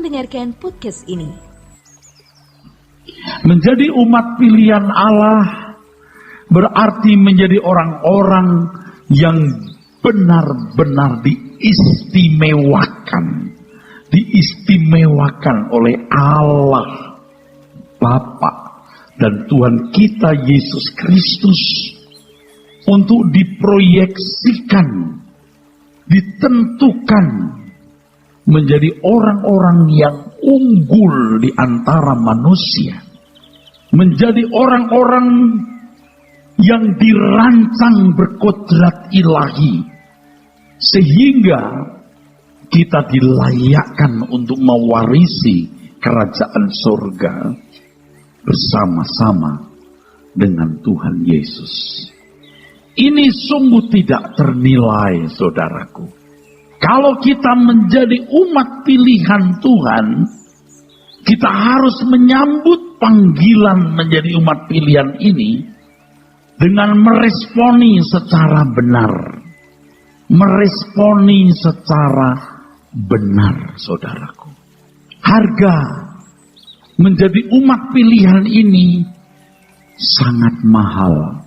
mendengarkan podcast ini. Menjadi umat pilihan Allah berarti menjadi orang-orang yang benar-benar diistimewakan oleh Allah Bapa dan Tuhan kita Yesus Kristus untuk diproyeksikan, ditentukan menjadi orang-orang yang unggul di antara manusia, menjadi orang-orang yang dirancang berkodrat ilahi, sehingga kita dilayakkan untuk mewarisi kerajaan surga bersama-sama dengan Tuhan Yesus. Ini sungguh tidak ternilai, saudaraku. Kalau kita menjadi umat pilihan Tuhan, kita harus menyambut panggilan menjadi umat pilihan ini dengan meresponi secara benar. Meresponi secara benar, saudaraku. Harga menjadi umat pilihan ini sangat mahal.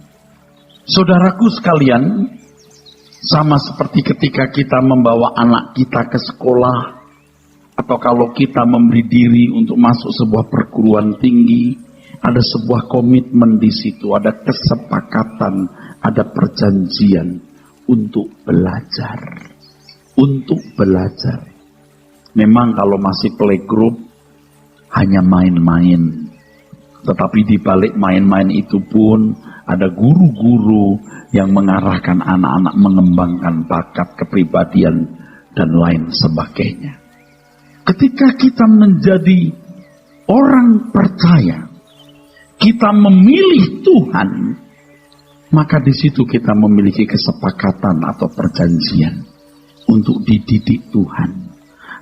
Saudaraku sekalian, sama seperti ketika kita membawa anak kita ke sekolah, atau kalau kita memberi diri untuk masuk sebuah perguruan tinggi, ada sebuah komitmen di situ, ada kesepakatan, ada perjanjian untuk belajar. Untuk belajar. Memang kalau masih playgroup hanya main-main. Tetapi di balik main-main itu pun ada guru-guru yang mengarahkan anak-anak mengembangkan bakat, kepribadian, dan lain sebagainya. Ketika kita menjadi orang percaya, kita memilih Tuhan, maka di situ kita memiliki kesepakatan atau perjanjian untuk dididik Tuhan,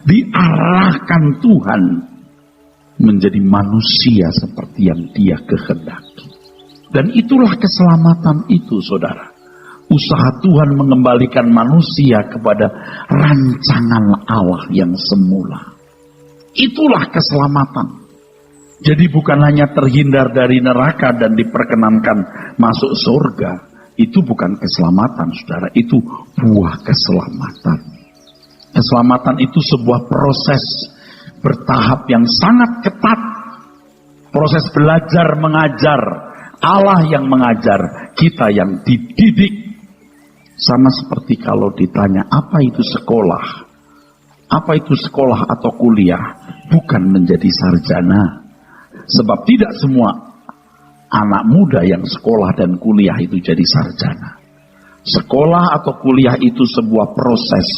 diarahkan Tuhan menjadi manusia seperti yang Dia kehendaki. Dan itulah keselamatan itu, saudara. Usaha Tuhan mengembalikan manusia kepada rancangan Allah yang semula. Itulah keselamatan. Jadi bukan hanya terhindar dari neraka dan diperkenankan masuk surga. Itu bukan keselamatan, saudara. Itu buah keselamatan. Keselamatan itu sebuah proses bertahap yang sangat ketat. Proses belajar mengajar. Allah yang mengajar, kita yang dididik. Sama seperti kalau ditanya, apa itu sekolah? Apa itu sekolah atau kuliah? Bukan menjadi sarjana. Sebab tidak semua anak muda yang sekolah dan kuliah itu jadi sarjana. Sekolah atau kuliah itu sebuah proses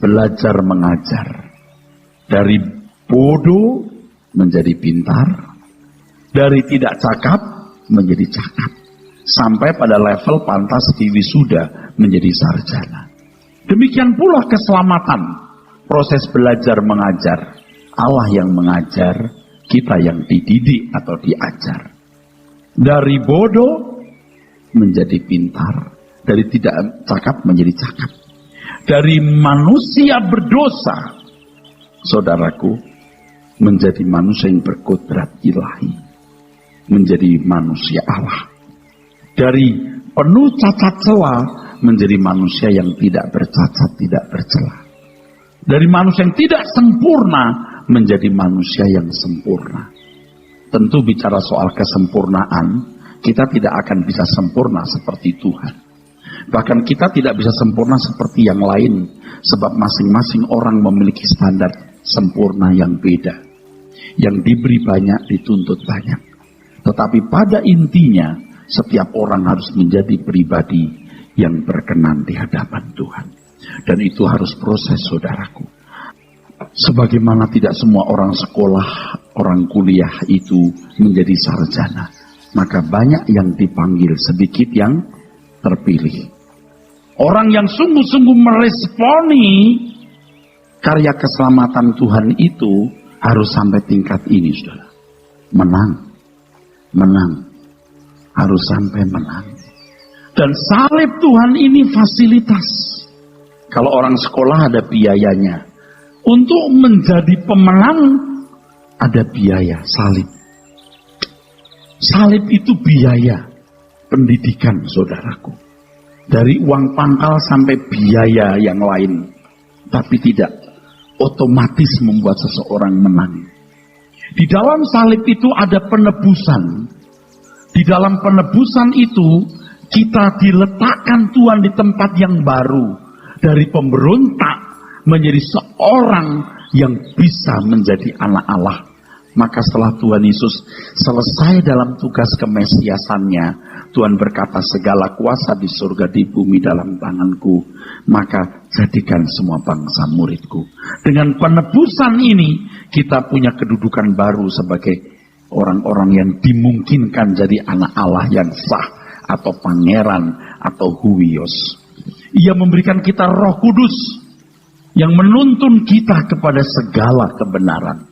belajar mengajar. Dari bodoh menjadi pintar. Dari tidak cakap menjadi cakap. Sampai pada level pantas diwisuda menjadi sarjana. Demikian pula keselamatan. Proses belajar mengajar. Allah yang mengajar, kita yang dididik atau diajar. Dari bodoh menjadi pintar. Dari tidak cakap menjadi cakap. Dari manusia berdosa, saudaraku, menjadi manusia yang berkodrat ilahi. Menjadi manusia Allah. Dari penuh cacat celah menjadi manusia yang tidak bercacat, tidak bercelah. Dari manusia yang tidak sempurna menjadi manusia yang sempurna. Tentu bicara soal kesempurnaan, kita tidak akan bisa sempurna seperti Tuhan. Bahkan kita tidak bisa sempurna seperti yang lain, sebab masing-masing orang memiliki standar sempurna yang beda. Yang diberi banyak, dituntut banyak. Tetapi pada intinya, setiap orang harus menjadi pribadi yang berkenan di hadapan Tuhan. Dan itu harus proses, saudaraku. Sebagaimana tidak semua orang sekolah, orang kuliah itu menjadi sarjana. Maka banyak yang dipanggil, sedikit yang terpilih. Orang yang sungguh-sungguh meresponi karya keselamatan Tuhan itu harus sampai tingkat ini, saudara. Menang. Harus sampai menang. Dan salib Tuhan ini fasilitas. Kalau orang sekolah ada biayanya. Untuk menjadi pemenang ada biaya salib. Salib itu biaya pendidikan, saudaraku. Dari uang pangkal sampai biaya yang lain. Tapi tidak otomatis membuat seseorang menang. Di dalam salib itu ada penebusan. Di dalam penebusan itu kita diletakkan Tuhan di tempat yang baru. Dari pemberontak menjadi seorang yang bisa menjadi anak Allah. Maka setelah Tuhan Yesus selesai dalam tugas kemesiasannya, Tuhan berkata, segala kuasa di surga di bumi dalam tanganku, maka jadikan semua bangsa muridku. Dengan penebusan ini, kita punya kedudukan baru sebagai orang-orang yang dimungkinkan jadi anak Allah yang sah, atau pangeran, atau huios. Ia memberikan kita Roh Kudus yang menuntun kita kepada segala kebenaran.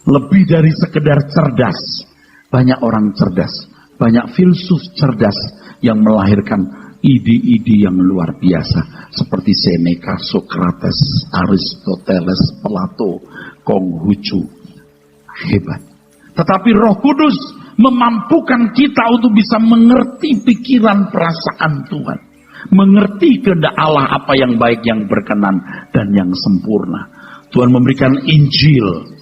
Lebih dari sekedar cerdas. Banyak orang cerdas, banyak filsuf cerdas yang melahirkan ide-ide yang luar biasa. Seperti Seneca, Socrates, Aristoteles, Plato, Konghucu. Hebat. Tetapi Roh Kudus memampukan kita untuk bisa mengerti pikiran perasaan Tuhan. Mengerti kehendak Allah apa yang baik, yang berkenan, dan yang sempurna. Tuhan memberikan Injil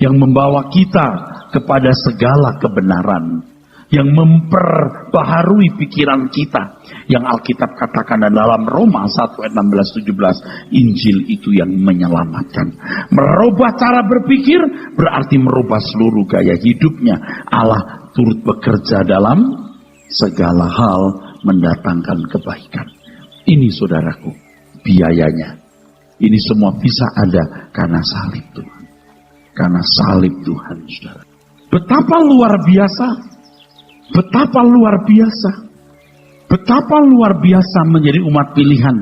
yang membawa kita kepada segala kebenaran, yang memperbaharui pikiran kita, yang Alkitab katakan dalam Roma 1 ayat 16-17, Injil itu yang menyelamatkan. Merubah cara berpikir berarti merubah seluruh gaya hidupnya. Allah turut bekerja dalam segala hal mendatangkan kebaikan. Ini saudaraku, biayanya. Ini semua bisa ada karena salib Tuhan. Karena salib Tuhan, saudara. Betapa luar biasa. Betapa luar biasa. Betapa luar biasa menjadi umat pilihan.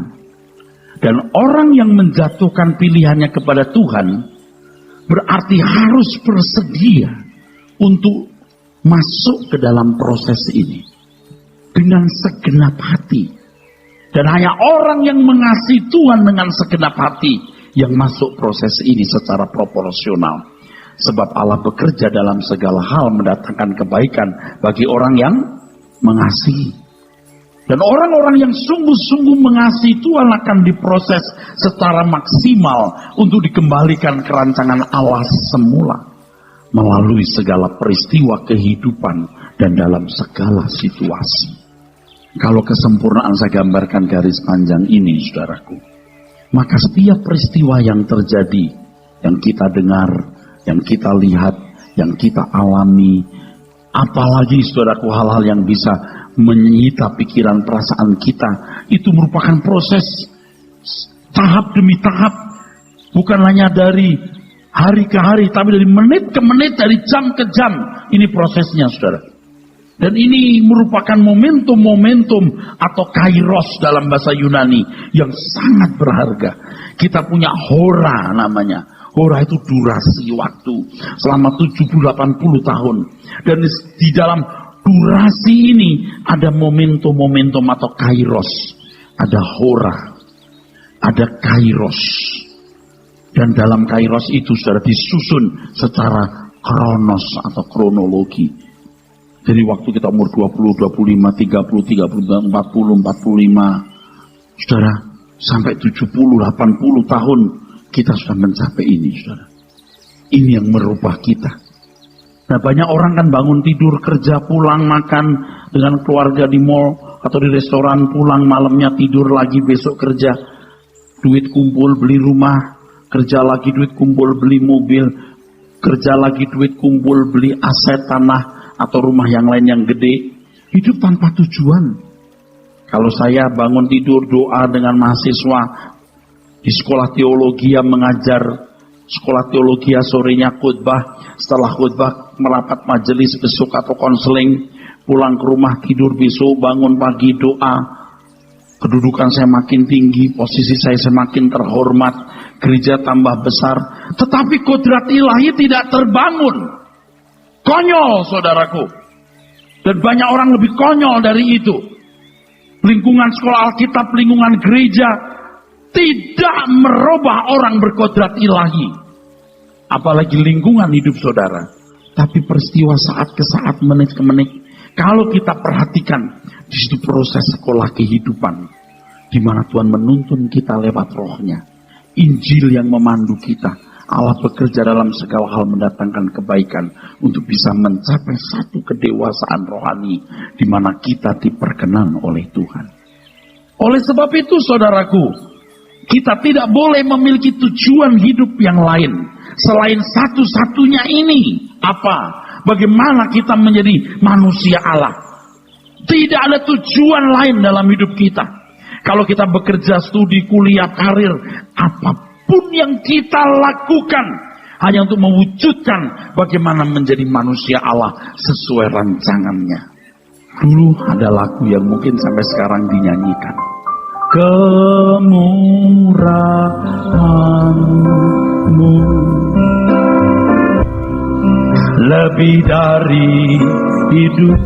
Dan orang yang menjatuhkan pilihannya kepada Tuhan berarti harus bersedia untuk masuk ke dalam proses ini dengan segenap hati. Dan hanya orang yang mengasihi Tuhan dengan segenap hati yang masuk proses ini secara proporsional. Sebab Allah bekerja dalam segala hal mendatangkan kebaikan bagi orang yang mengasihi. Dan orang-orang yang sungguh-sungguh mengasihi Tuhan akan diproses secara maksimal untuk dikembalikan ke rancangan Allah semula. Melalui segala peristiwa kehidupan dan dalam segala situasi. Kalau kesempurnaan saya gambarkan garis panjang ini, saudaraku. Maka setiap peristiwa yang terjadi, yang kita dengar, yang kita lihat, yang kita alami, apalagi saudaraku hal-hal yang bisa menyita pikiran perasaan kita, itu merupakan proses tahap demi tahap. Bukan hanya dari hari ke hari, tapi dari menit ke menit, dari jam ke jam. Ini prosesnya, saudara. Dan ini merupakan momentum-momentum atau kairos dalam bahasa Yunani yang sangat berharga. Kita punya hora namanya. Hora itu durasi waktu selama 70-80 tahun. Dan di dalam durasi ini ada momentum-momentum atau kairos. Ada hora. Ada kairos. Dan dalam kairos itu sudah disusun secara kronos atau kronologi. Jadi waktu kita umur 20, 25, 30, 40, 45. Saudara, sampai 70, 80 tahun kita sudah mencapai ini, saudara. Ini yang merubah kita. Nah, banyak orang kan bangun tidur, kerja, pulang, makan dengan keluarga di mall atau di restoran, pulang malamnya tidur lagi, besok kerja. Duit kumpul, beli rumah, kerja lagi duit kumpul, beli mobil, kerja lagi duit kumpul, beli aset tanah atau rumah yang lain yang gede. Hidup tanpa tujuan. Kalau saya bangun tidur doa dengan mahasiswa di sekolah teologi yang mengajar, sekolah teologi sorenya khutbah, setelah khutbah merapat majelis besok atau konseling, pulang ke rumah tidur besok, bangun pagi doa, kedudukan saya makin tinggi, posisi saya semakin terhormat, gereja tambah besar, tetapi kodrat ilahi tidak terbangun. Konyol, saudaraku. Dan banyak orang lebih konyol dari itu. Lingkungan sekolah Alkitab, lingkungan gereja, tidak merubah orang berkodrat ilahi, apalagi lingkungan hidup saudara. Tapi peristiwa saat ke saat, menit ke menit, kalau kita perhatikan, di situ proses sekolah kehidupan, di mana Tuhan menuntun kita lewat rohnya. Injil yang memandu kita. Allah bekerja dalam segala hal mendatangkan kebaikan untuk bisa mencapai satu kedewasaan rohani di mana kita diperkenan oleh Tuhan. Oleh sebab itu saudaraku, kita tidak boleh memiliki tujuan hidup yang lain selain satu-satunya ini. Apa? Bagaimana kita menjadi manusia Allah? Tidak ada tujuan lain dalam hidup kita. Kalau kita bekerja, studi, kuliah, karir, apapun yang kita lakukan hanya untuk mewujudkan bagaimana menjadi manusia Allah sesuai rancangannya. Dulu ada lagu yang mungkin sampai sekarang dinyanyikan. Kemurahan-Mu lebih dari hidup,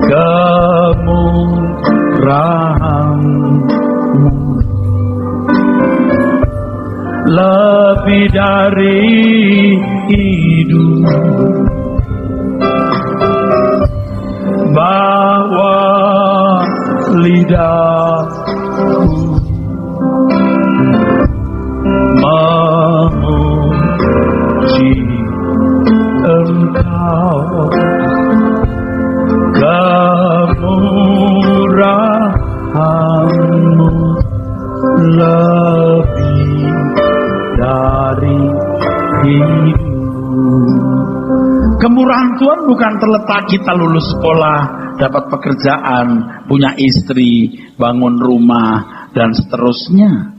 kemurahan-Mu lebih dari hidup, bahwa lidahku memuji Engkau, kemurahan-Mu lebih dari hidup. Kemurahan Tuhan bukan terletak kita lulus sekolah, dapat pekerjaan, punya istri, bangun rumah, dan seterusnya.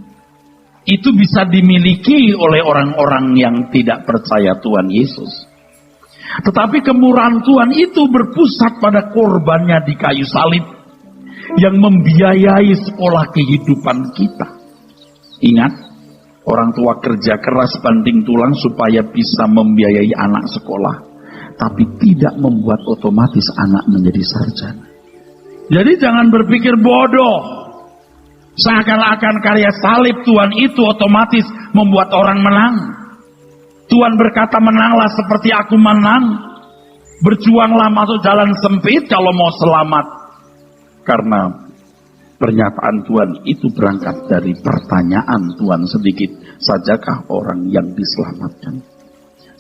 Itu bisa dimiliki oleh orang-orang yang tidak percaya Tuhan Yesus. Tetapi kemurahan Tuhan itu berpusat pada korbannya di kayu salib yang membiayai sekolah kehidupan kita. Ingat, orang tua kerja keras banting tulang supaya bisa membiayai anak sekolah, tapi tidak membuat otomatis anak menjadi sarjana. Jadi jangan berpikir bodoh, seakan-akan karya salib Tuhan itu otomatis membuat orang menang. Tuhan berkata, menanglah seperti aku menang. Berjuanglah masuk jalan sempit kalau mau selamat. Karena pernyataan Tuhan itu berangkat dari pertanyaan Tuhan, sedikit sajakah orang yang diselamatkan?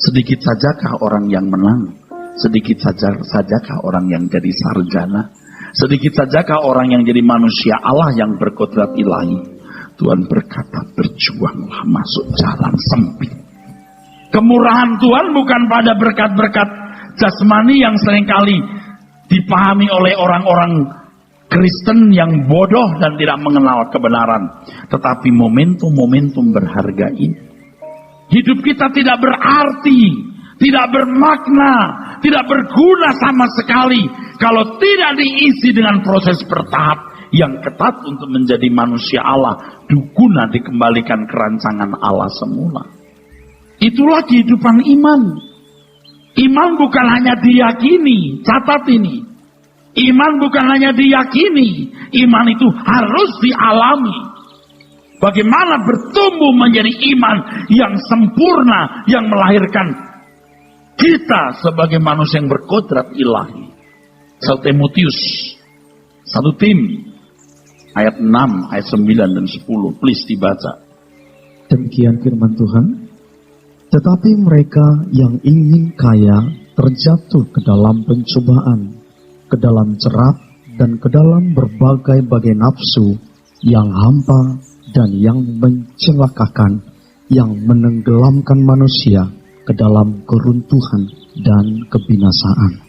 Sedikit sajakah orang yang menang? Sedikit sajakah orang yang jadi sarjana? Sedikit sajakah orang yang jadi manusia Allah yang berkodrat ilahi? Tuhan berkata, berjuanglah masuk jalan sempit. Kemurahan Tuhan bukan pada berkat-berkat jasmani yang seringkali dipahami oleh orang-orang Kristen yang bodoh dan tidak mengenal kebenaran. Tetapi momentum-momentum berharga ini. Hidup kita tidak berarti, tidak bermakna, tidak berguna sama sekali kalau tidak diisi dengan proses bertahap yang ketat untuk menjadi manusia Allah, guna dikembalikan ke rancangan Allah semula. Itulah kehidupan iman. Iman bukan hanya diyakini, catat ini. Iman bukan hanya diyakini, iman itu harus dialami. Bagaimana bertumbuh menjadi iman yang sempurna, yang melahirkan kita sebagai manusia yang berkodrat ilahi. 1 Timotius 1 Tim ayat 6, ayat 9 dan 10, please dibaca. Demikian firman Tuhan. Tetapi mereka yang ingin kaya terjatuh ke dalam pencobaan, ke dalam jerat, dan ke dalam berbagai-bagai nafsu yang hampa dan yang mencelakakan, yang menenggelamkan manusia ke dalam keruntuhan dan kebinasaan.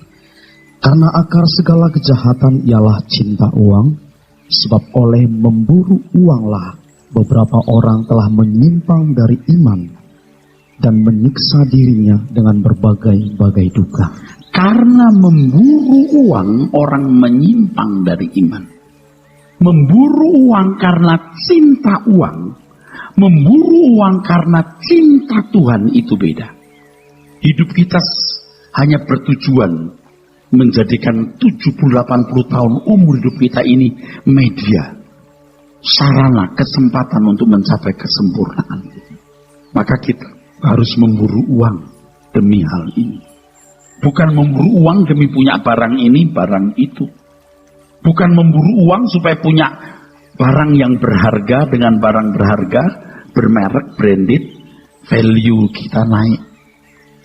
Karena akar segala kejahatan ialah cinta uang, sebab oleh memburu uanglah beberapa orang telah menyimpang dari iman dan menyiksa dirinya dengan berbagai-bagai duka. Karena memburu uang, orang menyimpang dari iman. Memburu uang karena cinta uang, memburu uang karena cinta Tuhan itu beda. Hidup kita hanya bertujuan menjadikan 70-80 tahun umur hidup kita ini media, sarana, kesempatan untuk mencapai kesempurnaan. Maka kita harus memburu uang demi hal ini. Bukan memburu uang demi punya barang ini, barang itu. Bukan memburu uang supaya punya barang yang berharga dengan barang berharga, bermerek, branded, value kita naik.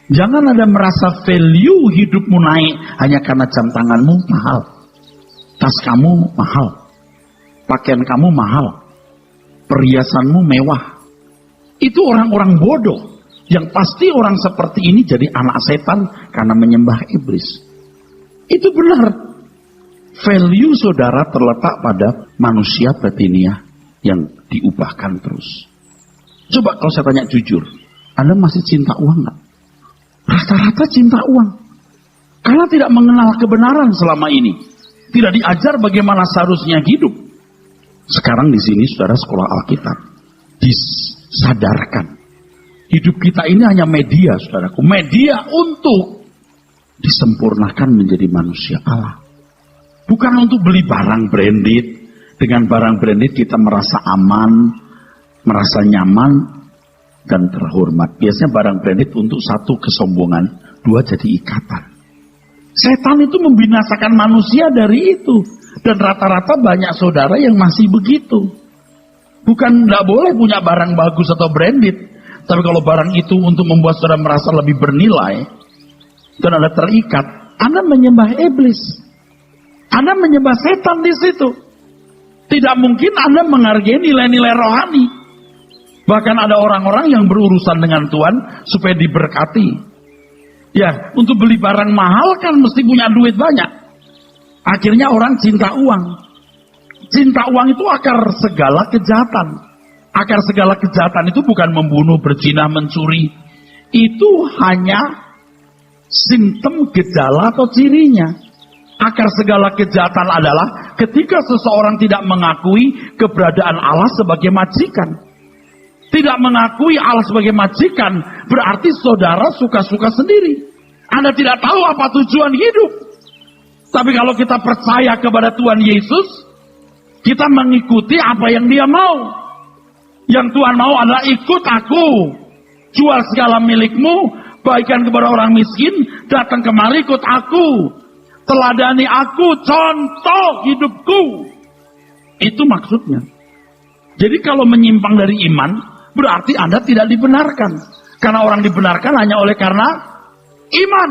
Jangan ada merasa value hidupmu naik hanya karena jam tanganmu mahal, tas kamu mahal, pakaian kamu mahal, perhiasanmu mewah. Itu orang-orang bodoh. Yang pasti orang seperti ini jadi anak setan karena menyembah iblis. Itu benar. Value saudara terletak pada manusia batiniah yang diubahkan terus. Coba kalau saya tanya jujur, Anda masih cinta uang nggak? Rata-rata cinta uang. Karena tidak mengenal kebenaran selama ini. Tidak diajar bagaimana seharusnya hidup. Sekarang di sini saudara sekolah Alkitab. Disadarkan. Hidup kita ini hanya media, saudaraku. Media untuk disempurnakan menjadi manusia Allah. Bukan untuk beli barang branded. Dengan barang branded kita merasa aman, merasa nyaman, dan terhormat. Biasanya barang branded untuk satu kesombongan, dua jadi ikatan. Setan itu membinasakan manusia dari itu. Dan rata-rata banyak saudara yang masih begitu. Bukan tidak boleh punya barang bagus atau branded. Tapi kalau barang itu untuk membuat saudara merasa lebih bernilai, dan Anda terikat, Anda menyembah iblis. Anda menyembah setan di situ. Tidak mungkin Anda menghargai nilai-nilai rohani. Bahkan ada orang-orang yang berurusan dengan Tuhan supaya diberkati. Ya, untuk beli barang mahal kan mesti punya duit banyak. Akhirnya orang cinta uang. Cinta uang itu akar segala kejahatan. Akar segala kejahatan itu bukan membunuh, berzina, mencuri. Itu hanya simptom, gejala atau cirinya. Akar segala kejahatan adalah ketika seseorang tidak mengakui keberadaan Allah sebagai majikan. Tidak mengakui Allah sebagai majikan, berarti saudara suka-suka sendiri. Anda tidak tahu apa tujuan hidup. Tapi kalau kita percaya kepada Tuhan Yesus, kita mengikuti apa yang Dia mau. Yang Tuhan mau adalah ikut aku. Jual segala milikmu, bagikan kepada orang miskin, datang kemari ikut aku. Teladani aku, contoh hidupku. Itu maksudnya. Jadi kalau menyimpang dari iman, berarti Anda tidak dibenarkan. Karena orang dibenarkan hanya oleh karena iman.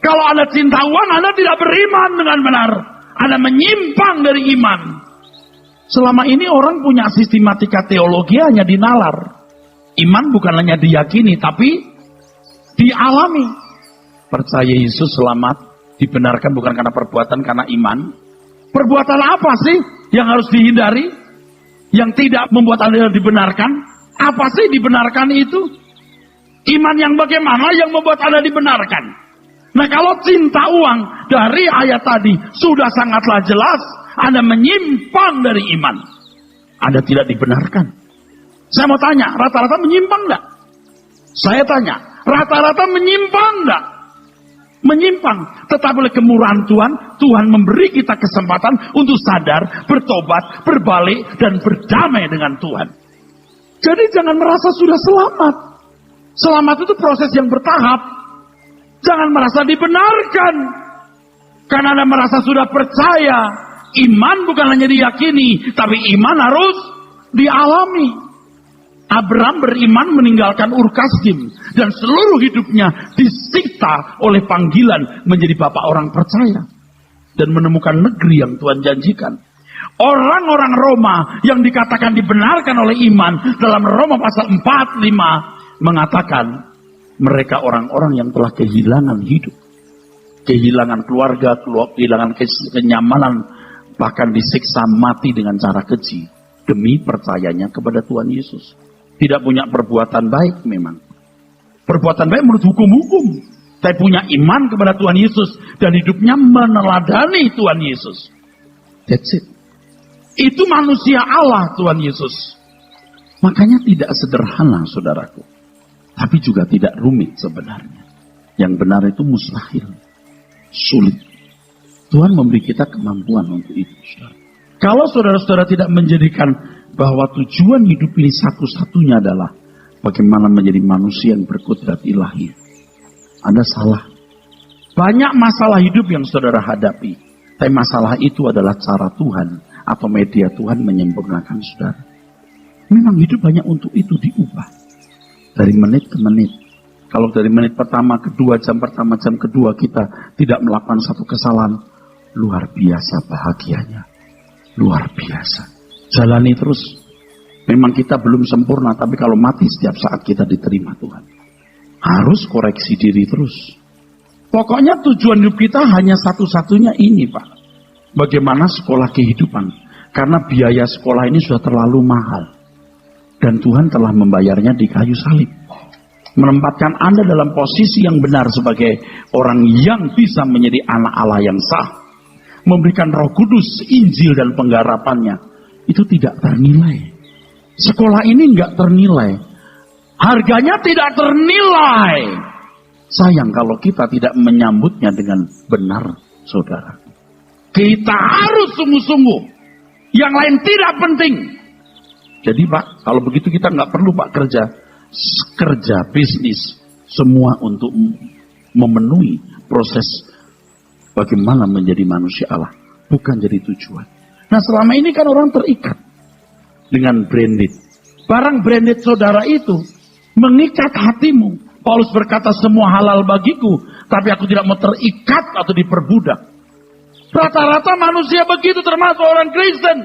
Kalau Anda cinta uang, Anda tidak beriman dengan benar. Anda menyimpang dari iman. Selama ini orang punya sistematika teologi hanya dinalar. Iman bukan hanya diyakini, tapi dialami. Percaya Yesus selamat, dibenarkan bukan karena perbuatan, karena iman. Perbuatan apa sih yang harus dihindari? Yang tidak membuat Anda dibenarkan? Apa sih dibenarkan itu? Iman yang bagaimana yang membuat Anda dibenarkan? Nah, kalau cinta uang dari ayat tadi sudah sangatlah jelas, Anda menyimpang dari iman. Anda tidak dibenarkan. Saya mau tanya, rata-rata menyimpang enggak? Saya tanya, rata-rata menyimpang enggak? Menyimpang. Tetapi oleh kemurahan Tuhan, Tuhan memberi kita kesempatan untuk sadar, bertobat, berbalik, dan berdamai dengan Tuhan. Jadi jangan merasa sudah selamat. Selamat itu proses yang bertahap. Jangan merasa dibenarkan. Karena Anda merasa sudah percaya. Iman bukan hanya diyakini, tapi iman harus dialami. Abraham beriman meninggalkan Ur Kasdim. Dan seluruh hidupnya disita oleh panggilan menjadi bapak orang percaya. Dan menemukan negeri yang Tuhan janjikan. Orang-orang Roma yang dikatakan dibenarkan oleh iman dalam Roma pasal 4-5 mengatakan mereka orang-orang yang telah kehilangan hidup. Kehilangan keluarga, kehilangan kenyamanan, bahkan disiksa mati dengan cara keji demi percayanya kepada Tuhan Yesus. Tidak punya perbuatan baik memang. Perbuatan baik menurut hukum-hukum. Tapi punya iman kepada Tuhan Yesus. Dan hidupnya meneladani Tuhan Yesus. That's it. Itu manusia Allah Tuhan Yesus. Makanya tidak sederhana saudaraku. Tapi juga tidak rumit sebenarnya. Yang benar itu mustahil. sulit. Tuhan memberi kita kemampuan untuk itu, saudara. Kalau saudara-saudara tidak menjadikan bahwa tujuan hidup ini satu-satunya adalah bagaimana menjadi manusia yang berkudrat ilahi, Anda salah. Banyak masalah hidup yang saudara hadapi, tapi masalah itu adalah cara Tuhan atau media Tuhan menyempurnakan saudara. Memang hidup banyak untuk itu diubah. Dari menit ke menit. Kalau dari menit pertama, kedua, jam pertama, jam kedua kita tidak melakukan satu kesalahan, luar biasa bahagianya. Luar biasa. Jalani terus. Memang kita belum sempurna, tapi kalau mati setiap saat kita diterima Tuhan. Harus koreksi diri terus. Pokoknya tujuan hidup kita hanya satu-satunya ini, Pak. Bagaimana sekolah kehidupan. Karena biaya sekolah ini sudah terlalu mahal. Dan Tuhan telah membayarnya di kayu salib. Menempatkan Anda dalam posisi yang benar sebagai orang yang bisa menjadi anak Allah yang sah. Memberikan Roh Kudus, Injil dan penggarapannya. Itu tidak ternilai. Sekolah ini enggak ternilai. Harganya tidak ternilai. Sayang kalau kita tidak menyambutnya dengan benar, saudara. Kita harus sungguh-sungguh. Yang lain tidak penting. Jadi Pak, kalau begitu kita nggak perlu Pak kerja bisnis. Semua untuk memenuhi proses bagaimana menjadi manusia Allah. Bukan jadi tujuan. Nah selama ini kan orang terikat dengan branded. Barang branded saudara itu mengikat hatimu. Paulus berkata semua halal bagiku, tapi aku tidak mau terikat atau diperbudak. Rata-rata manusia begitu termasuk orang Kristen.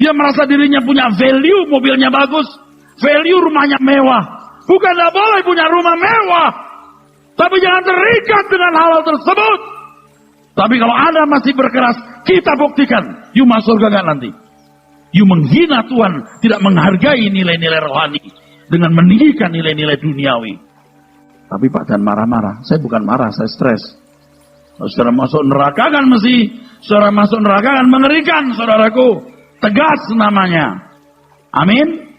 Dia merasa dirinya punya value, mobilnya bagus. Value rumahnya mewah. Bukan tidak boleh punya rumah mewah. Tapi jangan terikat dengan hal tersebut. Tapi kalau Anda masih berkeras, kita buktikan. You masuk surga gak nanti? You menghina Tuhan, tidak menghargai nilai-nilai rohani. Dengan meninggikan nilai-nilai duniawi. Tapi Pak dan marah-marah. Saya bukan marah, saya stres. Kalau saudara masuk neraka kan saudara masuk neraka kan mengerikan, saudaraku. Tegas namanya. Amin.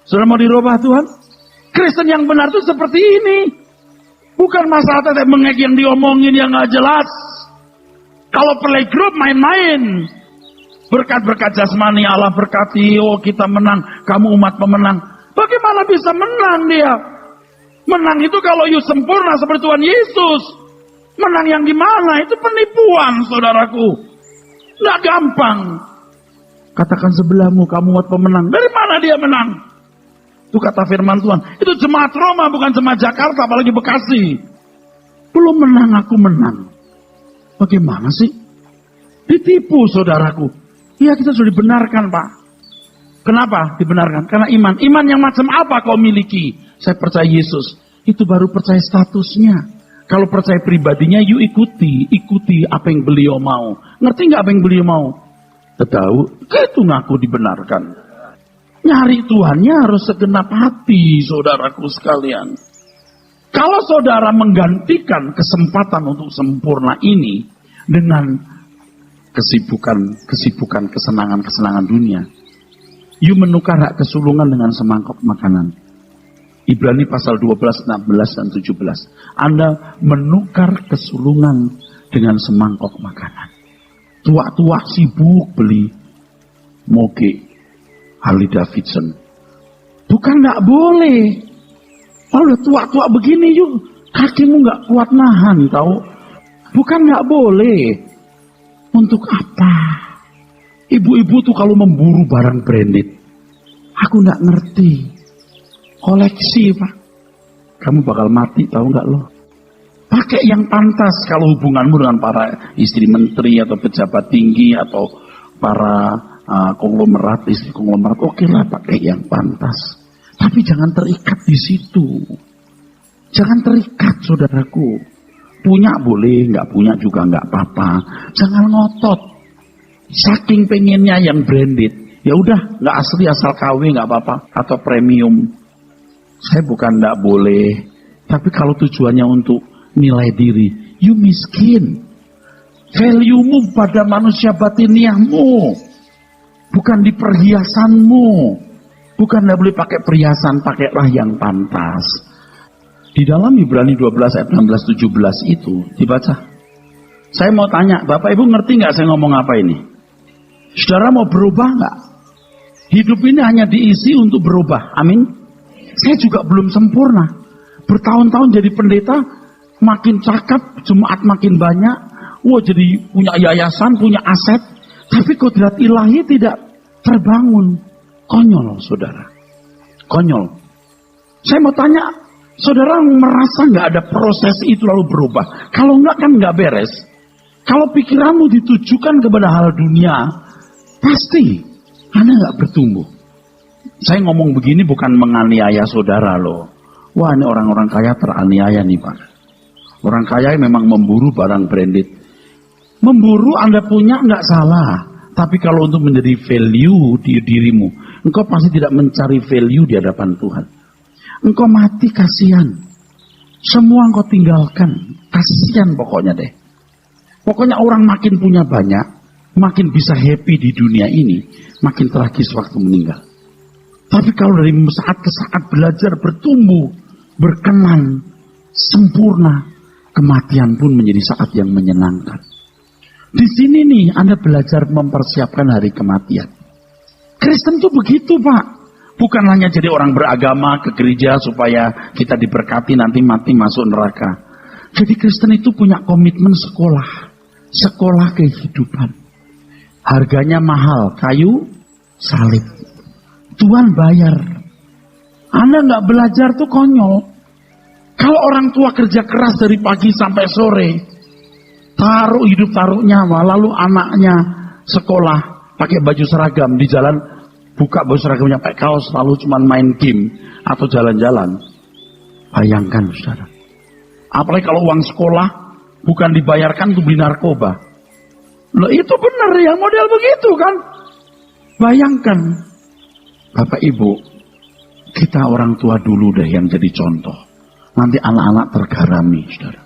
Saudara mau dirubah Tuhan? Kristen yang benar itu seperti ini. Bukan masalah tetek mengek yang diomongin yang gak jelas. Kalau playgroup main-main. Berkat-berkat jasmani Allah berkati. Oh kita menang. Kamu umat pemenang. Bagaimana bisa menang dia? Menang itu kalau you sempurna seperti Tuhan Yesus. Menang yang gimana? Itu penipuan saudaraku. Nggak gampang. Katakan sebelahmu kamu umat pemenang. Dari mana dia menang? Itu kata firman Tuhan. Itu jemaat Roma bukan jemaat Jakarta apalagi Bekasi. Belum menang aku menang. Bagaimana sih? Ditipu saudaraku. Iya kita sudah dibenarkan Pak. Kenapa dibenarkan? Karena iman. Iman yang macam apa kau miliki? Saya percaya Yesus. Itu baru percaya statusnya. Kalau percaya pribadinya, you ikuti apa yang beliau mau. Ngerti nggak apa yang beliau mau? Tahu? Itu ngaku dibenarkan. Nyari Tuhannya harus segenap hati, saudaraku sekalian. Kalau saudara menggantikan kesempatan untuk sempurna ini dengan kesibukan, kesenangan dunia, you menukar hak kesulungan dengan semangkok makanan. Ibrani pasal 12, 16, dan 17. Anda menukar kesulungan dengan semangkok makanan. Tua-tua sibuk beli moge Harley Davidson. Bukan gak boleh. Oh udah tua-tua begini yuk. Kakimu gak kuat nahan tahu. Bukan gak boleh. Untuk apa? Ibu-ibu tuh kalau memburu barang branded. Aku gak ngerti. Koleksi Pak. Kamu bakal mati tahu nggak lo? Pakai yang pantas kalau hubunganmu dengan para istri menteri atau pejabat tinggi atau para konglomerat, istri konglomerat. Oke lah pakai yang pantas. Tapi jangan terikat di situ. Jangan terikat saudaraku. Punya boleh, nggak punya juga nggak apa-apa. Jangan ngotot. Saking pengennya yang branded. Ya udah nggak asli asal KW nggak apa-apa atau premium. Saya bukan tidak boleh. Tapi kalau tujuannya untuk nilai diri. You miskin. Value-mu pada manusia batiniahmu. Bukan di perhiasanmu. Bukan tidak boleh pakai perhiasan. Pakailah yang pantas. Di dalam Ibrani 12 ayat 16-17 itu. Dibaca. Saya mau tanya, Bapak Ibu ngerti nggak saya ngomong apa ini? Saudara mau berubah nggak? Hidup ini hanya diisi untuk berubah. Amin. Saya juga belum sempurna. Bertahun-tahun jadi pendeta, makin cakap, jemaat makin banyak. Wah, jadi punya yayasan, punya aset. Tapi kodrat ilahi tidak terbangun. Konyol, saudara. Konyol. Saya mau tanya, saudara merasa nggak ada proses itu lalu berubah? Kalau nggak kan nggak beres. Kalau pikiranmu ditujukan kepada hal dunia, pasti Anda nggak bertumbuh. Saya ngomong begini bukan menganiaya saudara loh. Wah, ini orang-orang kaya teraniaya nih Pak. Orang kaya memang memburu barang branded. Memburu Anda punya nggak salah. Tapi kalau untuk menjadi value di dirimu, engkau pasti tidak mencari value di hadapan Tuhan. Engkau mati kasihan. Semua engkau tinggalkan. Kasihan pokoknya deh. Pokoknya orang makin punya banyak, makin bisa happy di dunia ini, makin tragis waktu meninggal. Tapi kalau dari saat ke saat belajar bertumbuh, berkenan, sempurna, kematian pun menjadi saat yang menyenangkan. Di sini nih Anda belajar mempersiapkan hari kematian. Kristen tuh begitu Pak. Bukan hanya jadi orang beragama ke gereja supaya kita diberkati nanti mati masuk neraka. Jadi Kristen itu punya komitmen sekolah. Sekolah kehidupan. Harganya mahal, kayu salib. Tuhan bayar. Anda nggak belajar tuh konyol. Kalau orang tua kerja keras dari pagi sampai sore, taruh hidup taruh nyawa, lalu anaknya sekolah pakai baju seragam di jalan, buka baju seragamnya pakai kaos, lalu cuma main game atau jalan-jalan. Bayangkan saudara. Apalagi kalau uang sekolah bukan dibayarkan untuk beli narkoba. Loh itu benar ya, model begitu kan. Bayangkan. Bapak Ibu, kita orang tua dulu deh yang jadi contoh. Nanti anak-anak tergarami, saudara.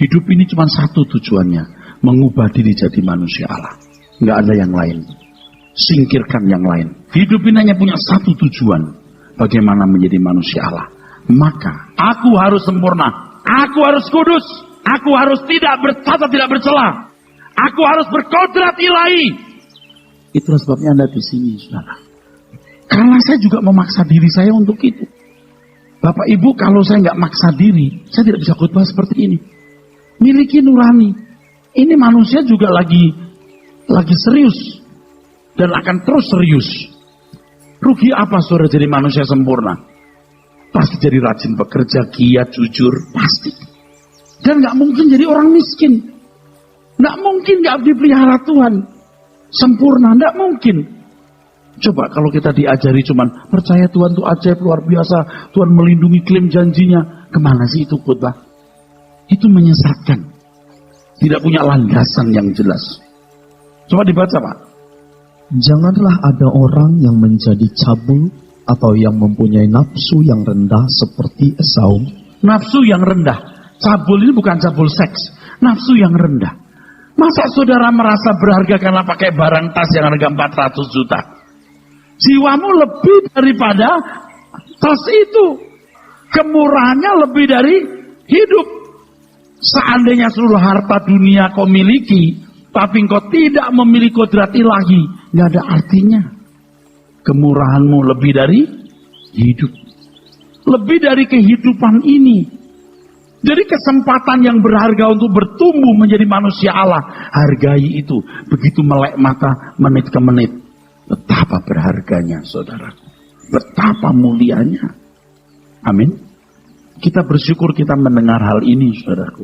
Hidup ini cuma satu tujuannya, mengubah diri jadi manusia Allah. Nggak ada yang lain. Singkirkan yang lain. Hidup ini hanya punya satu tujuan, bagaimana menjadi manusia Allah. Maka, aku harus sempurna. Aku harus kudus. Aku harus tidak bercacat, tidak bercela. Aku harus berkodrat ilahi. Itulah sebabnya Anda di sini, saudara. Karena saya juga memaksa diri saya untuk itu. Bapak Ibu, kalau saya nggak maksa diri, saya tidak bisa khotbah seperti ini. Miliki nurani. Ini manusia juga lagi serius dan akan terus serius. Rugi apa saudara jadi manusia sempurna? Pasti jadi rajin bekerja, giat, jujur, pasti. Dan nggak mungkin jadi orang miskin. Nggak mungkin nggak dipelihara Tuhan. Sempurna, nggak mungkin. Coba kalau kita diajari cuman percaya Tuhan itu ajaib luar biasa, Tuhan melindungi klaim janjinya, kemana sih itu khotbah? Itu menyesatkan. Tidak punya landasan yang jelas. Coba dibaca Pak. Janganlah ada orang yang menjadi cabul atau yang mempunyai nafsu yang rendah seperti Esau. Nafsu yang rendah. Cabul ini bukan cabul seks, nafsu yang rendah. Masa saudara merasa berharga karena pakai barang tas yang harga 400 juta? Jiwamu lebih daripada tas itu. Kemurahannya lebih dari hidup. Seandainya seluruh harta dunia kau miliki, tapi engkau tidak memiliki kodrat ilahi, nggak ada artinya. Kemurahanmu lebih dari hidup. Lebih dari kehidupan ini. Jadi kesempatan yang berharga untuk bertumbuh menjadi manusia Allah, hargai itu. Begitu melek mata menit ke menit. Betapa berharganya saudaraku. Betapa mulianya. Amin. Kita bersyukur kita mendengar hal ini saudaraku.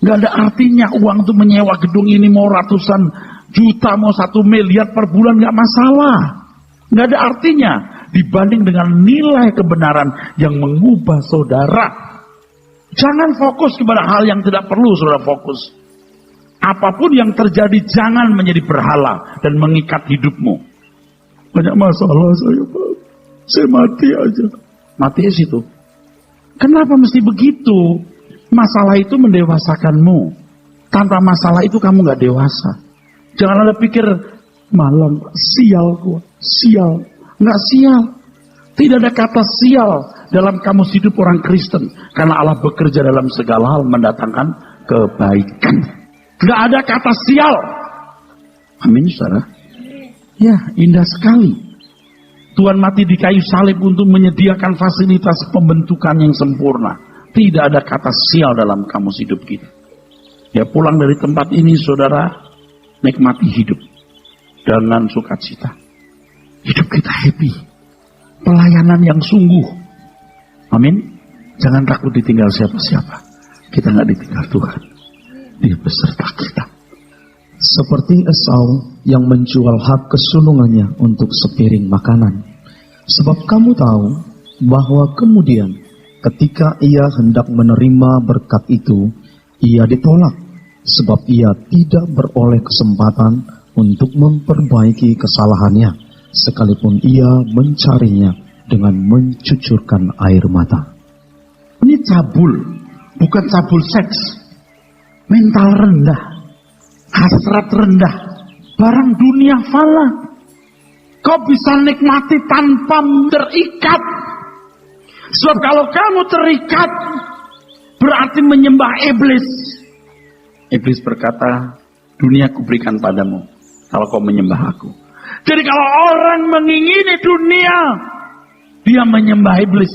Gak ada artinya uang untuk menyewa gedung ini mau ratusan juta, mau 1 miliar per bulan gak masalah. Gak ada artinya dibanding dengan nilai kebenaran yang mengubah saudara. Jangan fokus kepada hal yang tidak perlu saudara fokus. Apapun yang terjadi jangan menjadi berhala dan mengikat hidupmu. Banyak masalah saya Pak. Saya mati aja. Mati di situ. Kenapa mesti begitu? Masalah itu mendewasakanmu. Tanpa masalah itu kamu gak dewasa. Jangan ada pikir malam sial gua, sial. Nggak sial. Tidak ada kata sial dalam kamus hidup orang Kristen. Karena Allah bekerja dalam segala hal mendatangkan kebaikan. Nggak ada kata sial. Amin, saudara. Ya, indah sekali. Tuhan mati di kayu salib untuk menyediakan fasilitas pembentukan yang sempurna. Tidak ada kata sial dalam kamus hidup kita. Ya, pulang dari tempat ini, saudara, nikmati hidup dengan sukacita. Hidup kita happy. Pelayanan yang sungguh. Amin. Jangan takut ditinggal siapa-siapa. Kita nggak ditinggal Tuhan. Dia beserta kita. Seperti Esau yang menjual hak kesulungannya untuk sepiring makanan. Sebab kamu tahu bahwa kemudian ketika ia hendak menerima berkat itu, ia ditolak. Sebab ia tidak beroleh kesempatan untuk memperbaiki kesalahannya, sekalipun ia mencarinya dengan mencucurkan air mata. Ini cabul, bukan cabul seks. Mental rendah, hasrat rendah, barang dunia fana. Kau bisa nikmati tanpa terikat. Sebab kalau kamu terikat, berarti menyembah iblis. Iblis berkata, dunia kuberikan padamu kalau kau menyembah aku. Jadi kalau orang mengingini dunia, dia menyembah iblis.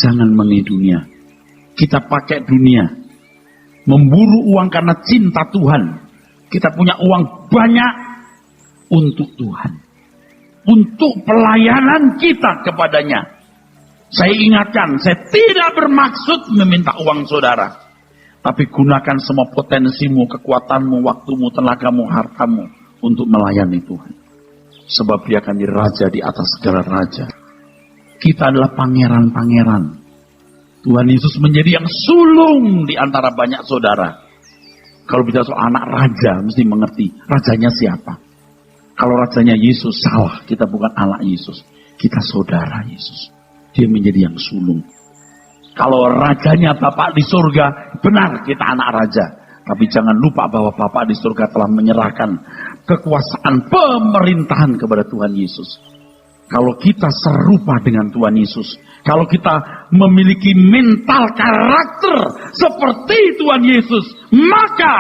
Jangan mengingini dunia. Kita pakai dunia. Memburu uang karena cinta Tuhan. Kita punya uang banyak untuk Tuhan. Untuk pelayanan kita kepadanya. Saya ingatkan, saya tidak bermaksud meminta uang saudara. Tapi gunakan semua potensimu, kekuatanmu, waktumu, tenagamu, hartamu untuk melayani Tuhan. Sebab dia akan jadi raja di atas segala raja. Kita adalah pangeran-pangeran. Tuhan Yesus menjadi yang sulung di antara banyak saudara. Kalau bicara soal anak raja, mesti mengerti rajanya siapa. Kalau rajanya Yesus, salah. Kita bukan anak Yesus. Kita saudara Yesus. Dia menjadi yang sulung. Kalau rajanya Bapak di surga, benar kita anak raja. Tapi jangan lupa bahwa Bapak di surga telah menyerahkan kekuasaan pemerintahan kepada Tuhan Yesus. Kalau kita serupa dengan Tuhan Yesus, kalau kita memiliki mental karakter seperti Tuhan Yesus, maka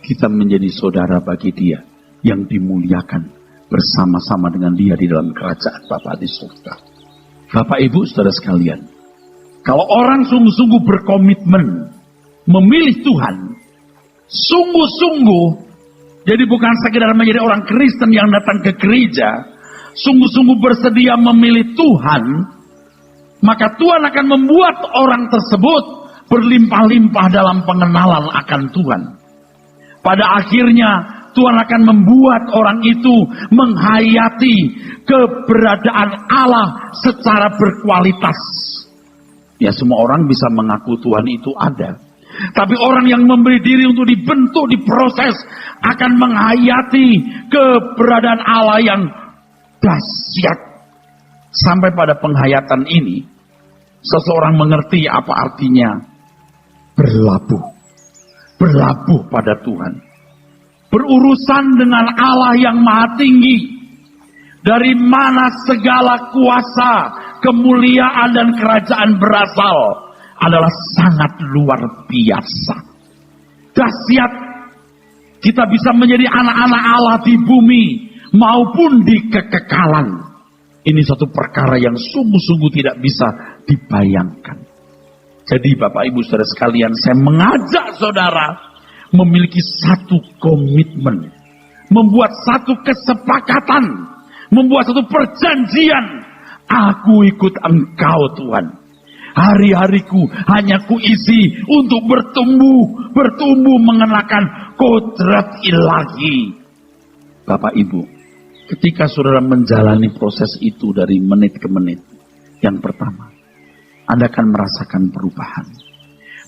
kita menjadi saudara bagi Dia yang dimuliakan bersama-sama dengan Dia di dalam kerajaan Bapa di surga. Bapak Ibu saudara sekalian, kalau orang sungguh-sungguh berkomitmen memilih Tuhan, sungguh-sungguh, jadi bukan sekedar menjadi orang Kristen yang datang ke gereja, sungguh-sungguh bersedia memilih Tuhan, maka Tuhan akan membuat orang tersebut berlimpah-limpah dalam pengenalan akan Tuhan. Pada akhirnya Tuhan akan membuat orang itu menghayati keberadaan Allah secara berkualitas. Ya, semua orang bisa mengaku Tuhan itu ada. Tapi orang yang memberi diri untuk dibentuk, diproses, akan menghayati keberadaan Allah yang dahsyat. Sampai pada penghayatan ini, seseorang mengerti apa artinya berlabuh. Berlabuh pada Tuhan. Berurusan dengan Allah yang maha tinggi. Dari mana segala kuasa, kemuliaan dan kerajaan berasal adalah sangat luar biasa. Dahsyat. Kita bisa menjadi anak-anak Allah di bumi maupun di kekekalan. Ini satu perkara yang sungguh-sungguh tidak bisa dibayangkan. Jadi Bapak Ibu Saudara sekalian, saya mengajak saudara memiliki satu komitmen, membuat satu kesepakatan, membuat satu perjanjian. Aku ikut Engkau Tuhan. Hari-hariku hanya kuisi untuk bertumbuh mengenakan kodrat ilahi. Bapak Ibu, ketika saudara menjalani proses itu dari menit ke menit, yang pertama, Anda akan merasakan perubahan.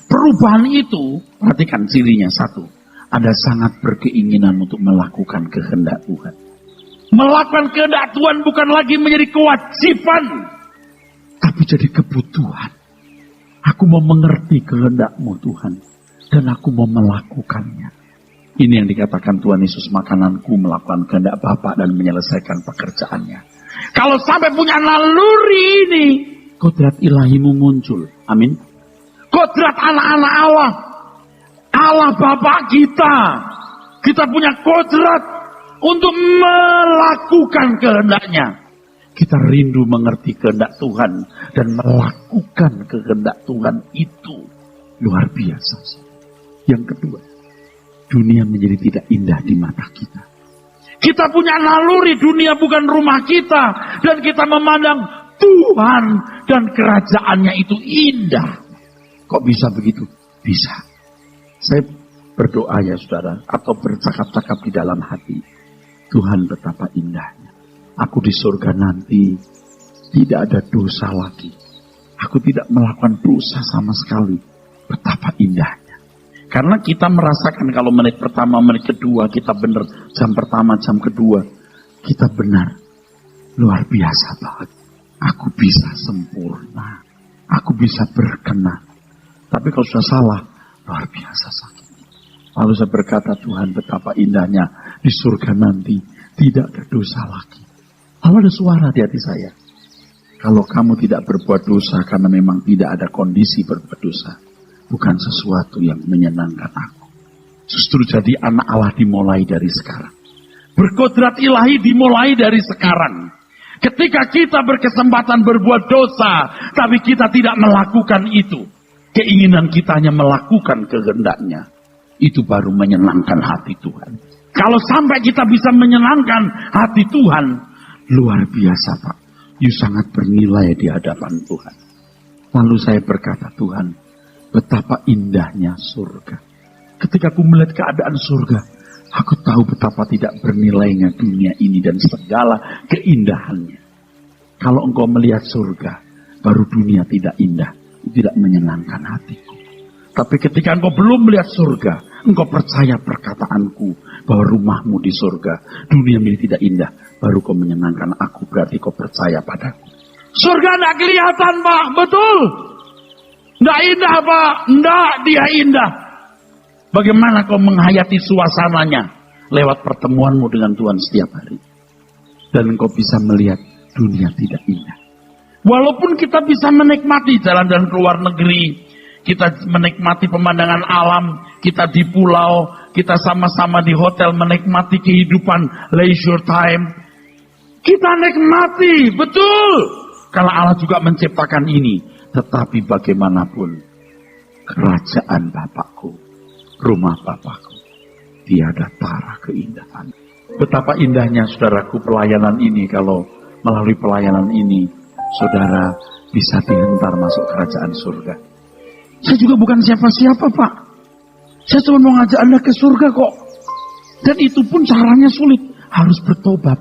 Perubahan itu, perhatikan cirinya satu, Anda sangat berkeinginan untuk melakukan kehendak Tuhan. Melakukan kehendak Tuhan bukan lagi menjadi kewajiban, tapi jadi kebutuhan. Aku mau mengerti kehendak-Mu Tuhan, dan aku mau melakukannya. Ini yang dikatakan Tuhan Yesus, makananku melakukan kehendak Bapa dan menyelesaikan pekerjaannya. Kalau sampai punya naluri ini, kodrat ilahimu muncul. Amin. Kodrat anak-anak Allah. Allah Bapa kita punya kodrat untuk melakukan kehendaknya. Kita rindu mengerti kehendak Tuhan dan melakukan kehendak Tuhan itu luar biasa. Yang kedua, dunia menjadi tidak indah di mata kita. Kita punya naluri, dunia bukan rumah kita, dan kita memandang Tuhan dan kerajaannya itu indah. Kok bisa begitu? Bisa. Saya berdoa ya saudara, atau bercakap-cakap di dalam hati. Tuhan betapa indahnya. Aku di surga nanti tidak ada dosa lagi. Aku tidak melakukan dosa sama sekali. Betapa indahnya. Karena kita merasakan kalau menit pertama, menit kedua kita benar. Jam pertama, jam kedua kita benar. Luar biasa banget. Aku bisa sempurna. Aku bisa berkenan. Tapi kalau sudah salah, luar biasa sakit. Lalu saya berkata, Tuhan betapa indahnya di surga nanti tidak ada dosa lagi. Lalu ada suara di hati saya. Kalau kamu tidak berbuat dosa karena memang tidak ada kondisi berbuat dosa, bukan sesuatu yang menyenangkan aku. Justru jadi anak Allah dimulai dari sekarang. Berkodrat ilahi dimulai dari sekarang. Ketika kita berkesempatan berbuat dosa, tapi kita tidak melakukan itu. Keinginan kita hanya melakukan kehendaknya. Itu baru menyenangkan hati Tuhan. Kalau sampai kita bisa menyenangkan hati Tuhan, luar biasa Pak. You sangat bernilai di hadapan Tuhan. Lalu saya berkata, Tuhan, betapa indahnya surga. Ketika aku melihat keadaan surga, aku tahu betapa tidak bernilainya dunia ini dan segala keindahannya. Kalau engkau melihat surga, baru dunia tidak indah, tidak menyenangkan hatiku. Tapi ketika engkau belum melihat surga, engkau percaya perkataanku bahwa rumahmu di surga, dunia ini tidak indah, baru kau menyenangkan aku, berarti kau percaya padaku. Surga tidak kelihatan Pak, betul. Tidak indah Pak, tidak dia indah. Bagaimana kau menghayati suasananya lewat pertemuanmu dengan Tuhan setiap hari. Dan engkau bisa melihat dunia tidak indah. Walaupun kita bisa menikmati jalan-jalan ke luar negeri, kita menikmati pemandangan alam, kita di pulau, kita sama-sama di hotel menikmati kehidupan leisure time. Kita nikmati, betul. Karena Allah juga menciptakan ini. Tetapi bagaimanapun, kerajaan Bapakku, rumah Bapakku, tiada tara keindahan. Betapa indahnya saudaraku pelayanan ini, kalau melalui pelayanan ini, saudara bisa dihentar masuk kerajaan surga. Saya juga bukan siapa-siapa Pak. Saya cuma mau ngajak Anda ke surga kok. Dan itu pun caranya sulit. Harus bertobat.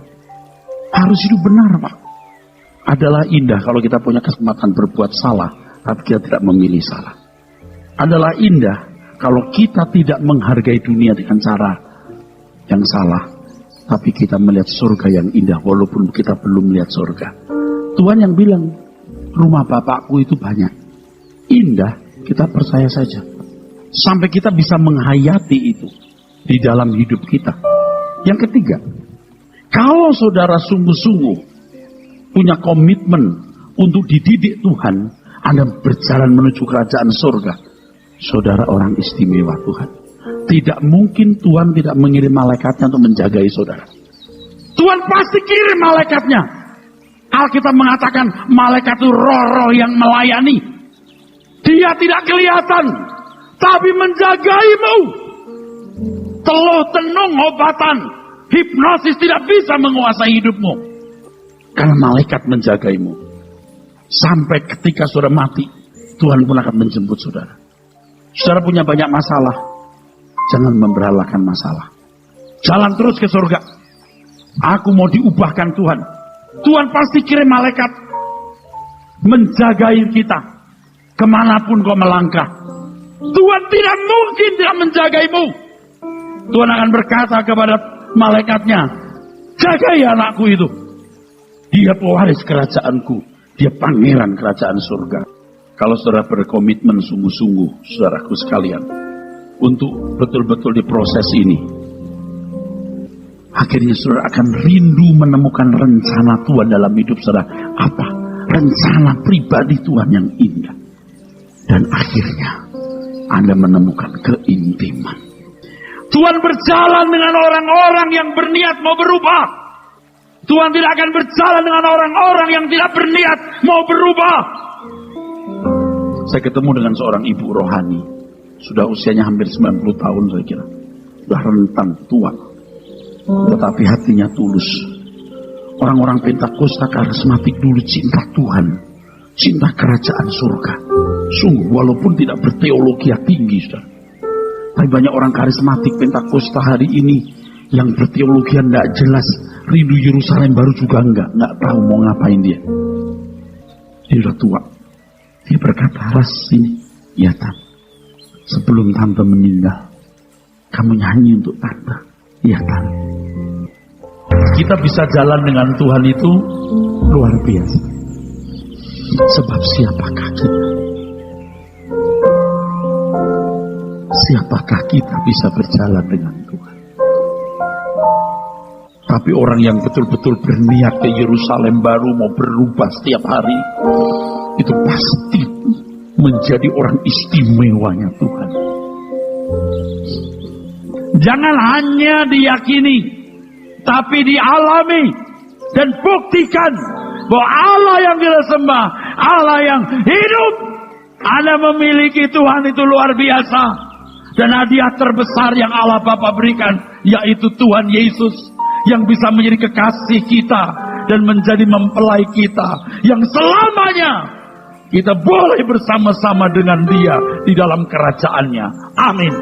Harus hidup benar Pak. Adalah indah kalau kita punya kesempatan berbuat salah, tapi kita tidak memilih salah. Adalah indah kalau kita tidak menghargai dunia dengan cara yang salah, tapi kita melihat surga yang indah walaupun kita belum melihat surga. Tuhan yang bilang, rumah Bapakku itu banyak. Indah, kita percaya saja. Sampai kita bisa menghayati itu di dalam hidup kita. Yang ketiga, kalau saudara sungguh-sungguh punya komitmen untuk dididik Tuhan, Anda berjalan menuju kerajaan surga. Saudara orang istimewa Tuhan. Tidak mungkin Tuhan tidak mengirim malaikatnya untuk menjagai saudara. Tuhan pasti kirim malaikatnya. Alkitab mengatakan malaikat itu roh-roh yang melayani. Dia tidak kelihatan, tapi menjagaimu. Teluh tenung obatan, hipnosis tidak bisa menguasai hidupmu. Karena malaikat menjagaimu. Sampai ketika saudara mati, Tuhan pun akan menjemput saudara. Saudara punya banyak masalah, jangan memberhalakan masalah. Jalan terus ke surga. Aku mau diubahkan Tuhan. Tuhan pasti kirim malaikat menjagai kita. Kemanapun kau melangkah, Tuhan tidak mungkin tidak menjagaimu. Tuhan akan berkata kepada malaikatnya, jagai anakku itu. Dia pewaris kerajaanku. Dia pangeran kerajaan surga. Kalau saudara berkomitmen sungguh-sungguh, saudaraku sekalian, untuk betul-betul diproses ini, akhirnya saudara akan rindu menemukan rencana Tuhan dalam hidup saudara. Apa? Rencana pribadi Tuhan yang indah. Dan akhirnya Anda menemukan keintiman. Tuhan berjalan dengan orang-orang yang berniat mau berubah. Tuhan tidak akan berjalan dengan orang-orang yang tidak berniat mau berubah. Saya ketemu dengan seorang ibu rohani. Sudah usianya hampir 90 tahun saya kira. Sudah rentang tua. Tetapi hatinya tulus. Orang-orang Pentakosta karismatik dulu cinta Tuhan. Cinta kerajaan surga. Sungguh walaupun tidak berteologi tinggi, saudara. Tapi banyak orang karismatik Pentakosta hari ini yang berteologi tidak jelas, rindu Yerusalem baru juga enggak tahu mau ngapain dia. Dia sudah tua. Dia berkata, "Ras sini, ya Tante. Sebelum Tante meninggal, kamu nyanyi untuk Tante, ya Tante." Kita bisa jalan dengan Tuhan itu luar biasa. Sebab siapakah kita? Siapakah kita bisa berjalan dengan Tuhan? Tapi orang yang betul-betul berniat ke Yerusalem baru mau berubah setiap hari, itu pasti menjadi orang istimewanya Tuhan. Jangan hanya diyakini, tapi dialami dan buktikan bahwa Allah yang kita sembah, Allah yang hidup. Anda memiliki Tuhan itu luar biasa. Dan hadiah terbesar yang Allah Bapa berikan, yaitu Tuhan Yesus, yang bisa menjadi kekasih kita dan menjadi mempelai kita, yang selamanya kita boleh bersama-sama dengan Dia di dalam kerajaannya. Amin.